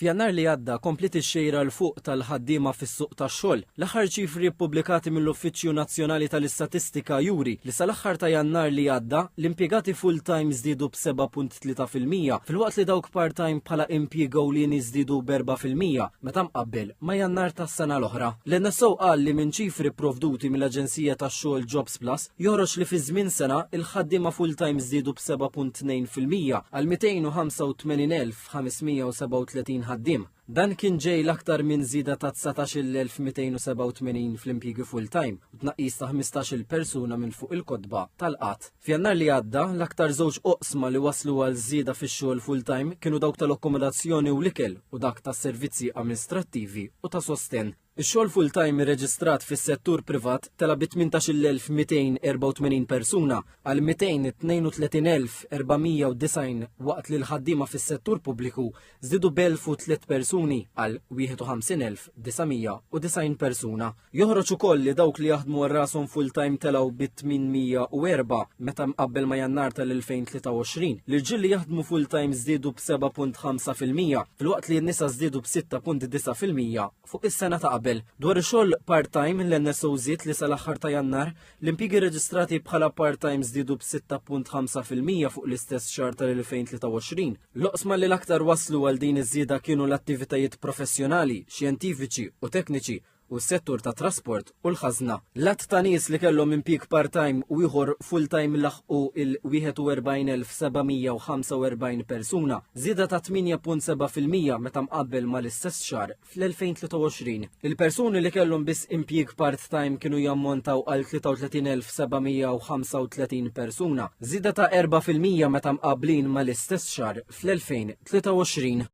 F'Jannar li għadda komplet ix-xejra l fuq tal-ħaddiema fis-suq tax-xogħol. L-aħħar ċifri ppubblikati mill-Uffiċċju Nazzjonali tal-Istatistika juri li sal-aħħar ta' Jannar li għadda l-impjegati full-time żdiedu b'7.3% filwaqt li dawk part-time bħala impjieg ewlieni żdiedu b'4% meta mqabbel ma' Jannar tas-sena l-oħra. L-NSO qal li minn ċifri provduti mill-Aġenzija tax-Xogħol Jobs Plus joħroġ li fi żmien sena il-ħaddiema full-time żdiedu b'7.2% għal 285,537 ħaddiem. Dan kien ġej l-aktar minn żieda ta' 19,287 fl-impjiegi full-time u tnaqqis ta' 15-il persuna minn fuq il-kotba tal-qatt. F'Jannar li għadda l-aktar żewġ oqsma li waslu għal żieda fix-xogħol full-time kienu dawk tal-akkomodazzjoni u l-ikel u dak tas-servizzi amministrattivi u ta' sosten. Ix-xogħol full-time irreġistrat fis-settur privat tela bi 18,284 persuna għal 232,490 waqt li l-ħaddiema fis-settur pubbliku żdiedu b'1003 persuni għal 51,990 persuna. Joħroġ ukoll li dawk li jaħdmu għal rashom full-time telgħu bi 804 meta mqabbel ma' Jannar tal-2023. L-irġiel li jaħdmu full-time żdiedu b'7.5% filwaqt li n-nisa żdiedu b'6.9% fuq is-sena ta' Dwar ix-xogħol part-time l-NSO żied li sal-aħħar ta' Jannar l-impjiegi reġistrati bħala part-time żdiedu b'6.5% fuq l-istess xahar tal-2023. L-oqsma li l-aktar waslu għal din iż-żieda kienu l-attivitajiet professjonali, xjentifiċi u tekniċi u s-settur ta' trasport u l-ħażna. L-att ta' nies li kellhom impjieg part-time u ieħor full-time laħqu il-41,745 persuna, żieda ta' 8.7% meta mqabbel mal-istess xahar fl-2023. Il-persuni li kellhom biss impjieg part-time kienu jammontaw għal 33,735 persuna, żieda ta' 4% meta mqabblin mal-istess xahar fl-2023.